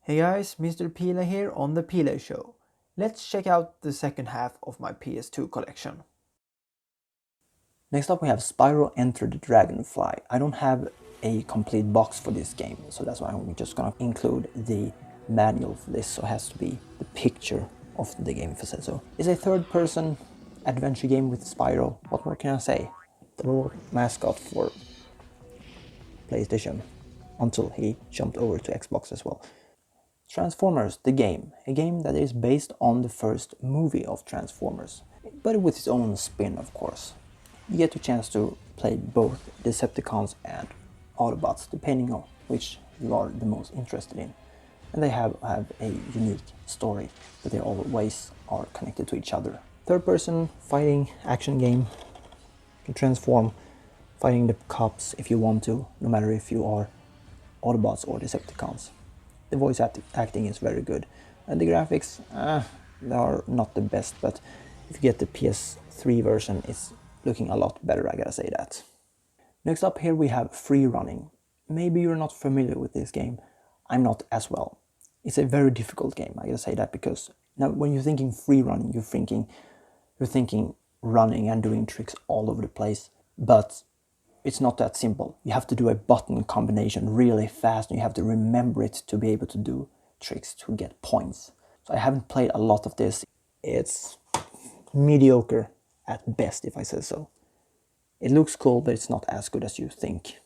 Hey guys, Mr.P-Lay here on the P-Lay Show. Let's check out the second half of my PS2 collection. Next up we have Spyro Enter the Dragonfly. I don't have a complete box for this game, so that's why I'm just gonna include the manual for this, so it has to be the picture of the game, if I said so. It's a third-person adventure game with Spyro. What more can I say? The little mascot for PlayStation, until he jumped over to Xbox as well. Transformers, the game. A game that is based on the first movie of Transformers, but with its own spin, of course. You get a chance to play both Decepticons and Autobots, depending on which you are the most interested in. And they have a unique story, but they always are connected to each other. Third-person fighting action game. You can transform, fighting the cops if you want to, no matter if you are Autobots or Decepticons. The voice acting is very good, and the graphics they are not the best, but if you get the PS3 version, it's looking a lot better, I gotta say that. Next up here we have Free Running. Maybe you're not familiar with this game. I'm not as well. It's a very difficult game, I gotta say that, because now when you're thinking free running, you're thinking running and doing tricks all over the place, but it's not that simple. You have to do a button combination really fast, and you have to remember it to be able to do tricks to get points. So I haven't played a lot of this. It's mediocre at best, if I say so. It looks cool, but it's not as good as you think.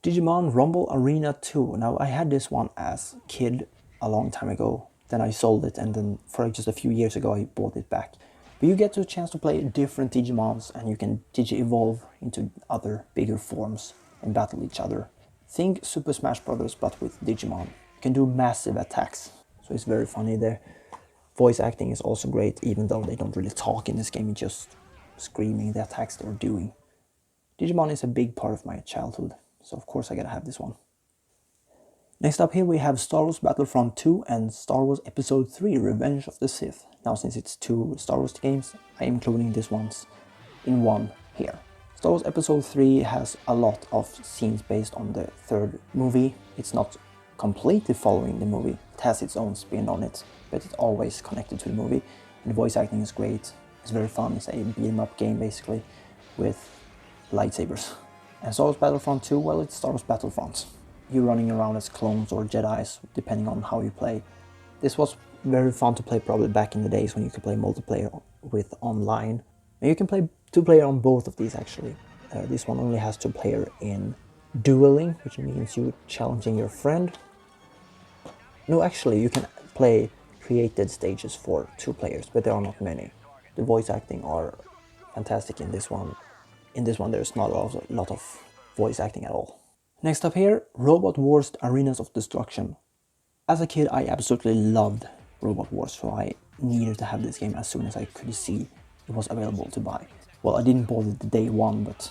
Digimon RA2. Now, I had this one as a kid a long time ago. Then I sold it, and then for just a few years ago I bought it back. But you get a chance to play different Digimons, and you can Digi-evolve into other bigger forms and battle each other. Think Super Smash Bros. But with Digimon. You can do massive attacks, so it's very funny there. Voice acting is also great, even though they don't really talk in this game, it's just screaming the attacks they're doing. Digimon is a big part of my childhood, so of course I gotta have this one. Next up here we have Star Wars Battlefront 2 and Star Wars Episode 3 Revenge of the Sith. Now, since it's two Star Wars games, I'm including these ones in one here. Star Wars Episode 3 has a lot of scenes based on the third movie. It's not completely following the movie, it has its own spin on it, but it's always connected to the movie. And the voice acting is great, it's very fun, it's a beat-em-up game basically, with lightsabers. And Star Wars Battlefront 2, well, it's Star Wars Battlefront. You're running around as clones or Jedis, depending on how you play. This was very fun to play probably back in the days when you could play multiplayer with online. And you can play two-player on both of these actually. This one only has two-player in dueling, which means you challenging your friend. No, actually, you can play created stages for two players, but there are not many. The voice acting are fantastic in this one. In this one, there's not a lot of voice acting at all. Next up here, Robot Wars Arenas of Destruction. As a kid, I absolutely loved Robot Wars, so I needed to have this game as soon as I could see it was available to buy. Well, I didn't bought it the day one, but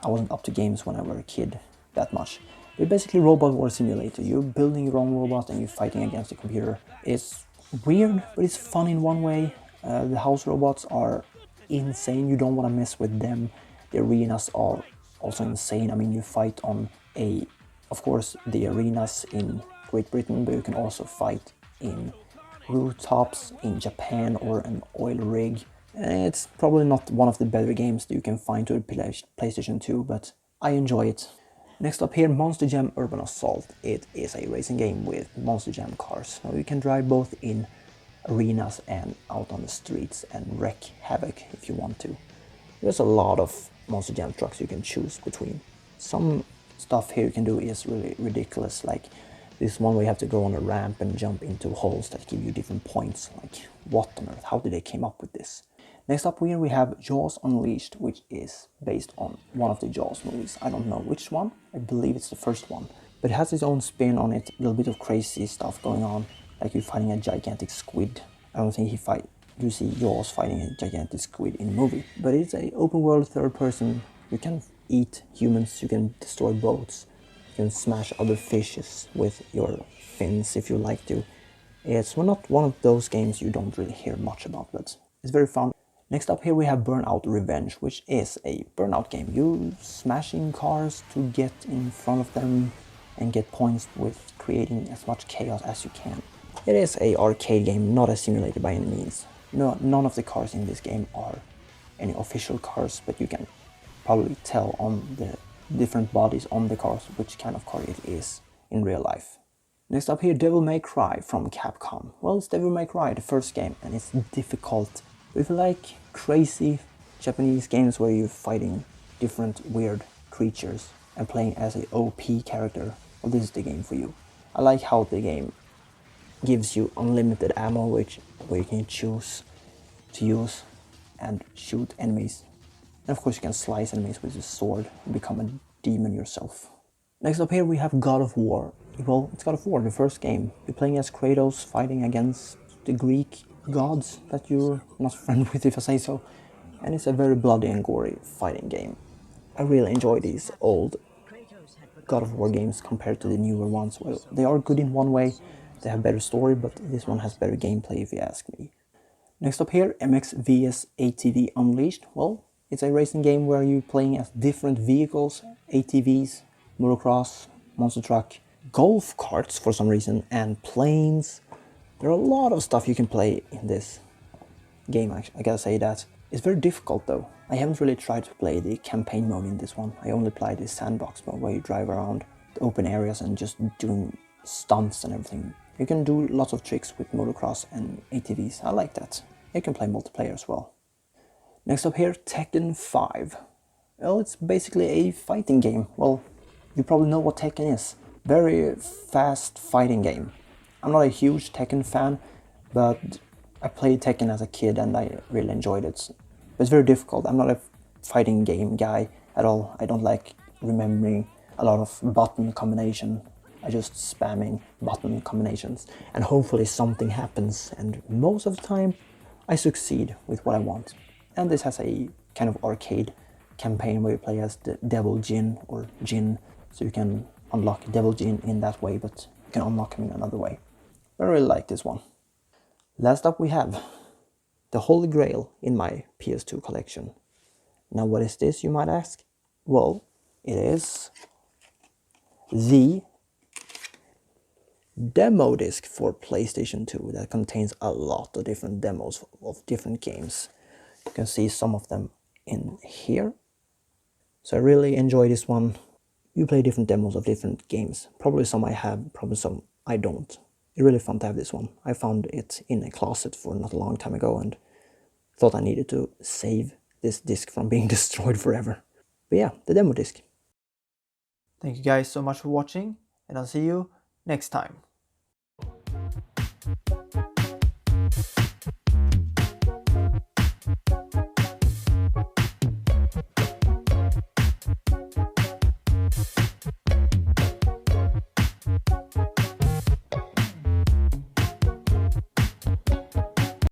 I wasn't up to games when I was a kid that much. It's basically Robot War Simulator. You're building your own robot and you're fighting against the computer. It's weird, but it's fun in one way. The house robots are insane. You don't want to mess with them. The arenas are also insane. I mean, you fight on of course, the arenas in Great Britain, but you can also fight in rooftops in Japan or an oil rig. It's probably not one of the better games that you can find to the PlayStation 2, but I enjoy it. Next up here, Monster Jam Urban Assault. It is a racing game with Monster Jam cars. So you can drive both in arenas and out on the streets and wreak havoc if you want to. There's a lot of Monster Jam trucks you can choose between. Some stuff here you can do is really ridiculous, like this one where you have to go on a ramp and jump into holes that give you different points. Like, what on earth? How did they came up with this? Next up here we have Jaws Unleashed, which is based on one of the Jaws movies. I don't know which one, I believe it's the first one. But it has its own spin on it, a little bit of crazy stuff going on, like you're fighting a gigantic squid. I don't think you see Jaws fighting a gigantic squid in the movie. But it's an open world third person. You can eat humans, you can destroy boats, you can smash other fishes with your fins if you like to. It's not one of those games you don't really hear much about, but it's very fun. Next up here we have Burnout Revenge, which is a Burnout game. You smashing cars to get in front of them and get points with creating as much chaos as you can. It is a arcade game, not a simulator by any means. No, none of the cars in this game are any official cars, but you can probably tell on the different bodies on the cars which kind of car it is in real life. Next up here, Devil May Cry from Capcom. Well, it's Devil May Cry, the first game, and it's difficult. But if you like crazy Japanese games where you're fighting different weird creatures and playing as a OP character, well, this is the game for you. I like how the game gives you unlimited ammo, where you can choose to use and shoot enemies. And of course you can slice enemies with your sword and become a demon yourself. Next up here we have God of War. Well, it's God of War, the first game. You're playing as Kratos fighting against the Greek gods that you're not friends with, if I say so. And it's a very bloody and gory fighting game. I really enjoy these old God of War games compared to the newer ones. Well, they are good in one way, they have better story, but this one has better gameplay if you ask me. Next up here, MX vs ATV Unleashed. Well, it's a racing game where you're playing as different vehicles, ATVs, motocross, monster truck, golf carts for some reason, and planes. There are a lot of stuff you can play in this game, I gotta say that. It's very difficult though. I haven't really tried to play the campaign mode in this one. I only played the sandbox mode where you drive around the open areas and just doing stunts and everything. You can do lots of tricks with motocross and ATVs. I like that. You can play multiplayer as well. Next up here, Tekken 5. Well, it's basically a fighting game. Well, you probably know what Tekken is. Very fast fighting game. I'm not a huge Tekken fan, but I played Tekken as a kid and I really enjoyed it. But it's very difficult. I'm not a fighting game guy at all. I don't like remembering a lot of button combination. I just spamming button combinations and hopefully something happens, and most of the time I succeed with what I want. And this has a kind of arcade campaign where you play as the Devil Jin or Jin, so you can unlock Devil Jin in that way, but you can unlock him in another way. I really like this one. Last up we have the Holy Grail in my PS2 collection. Now what is this, you might ask? Well, it is the demo disc for PlayStation 2 that contains a lot of different demos of different games. You can see some of them in here. So I really enjoy this one. You play different demos of different games. Probably some I have, probably some I don't. It's really fun to have this one. I found it in a closet for not a long time ago and thought I needed to save this disc from being destroyed forever. But yeah, the demo disc. Thank you guys so much for watching, and I'll see you next time.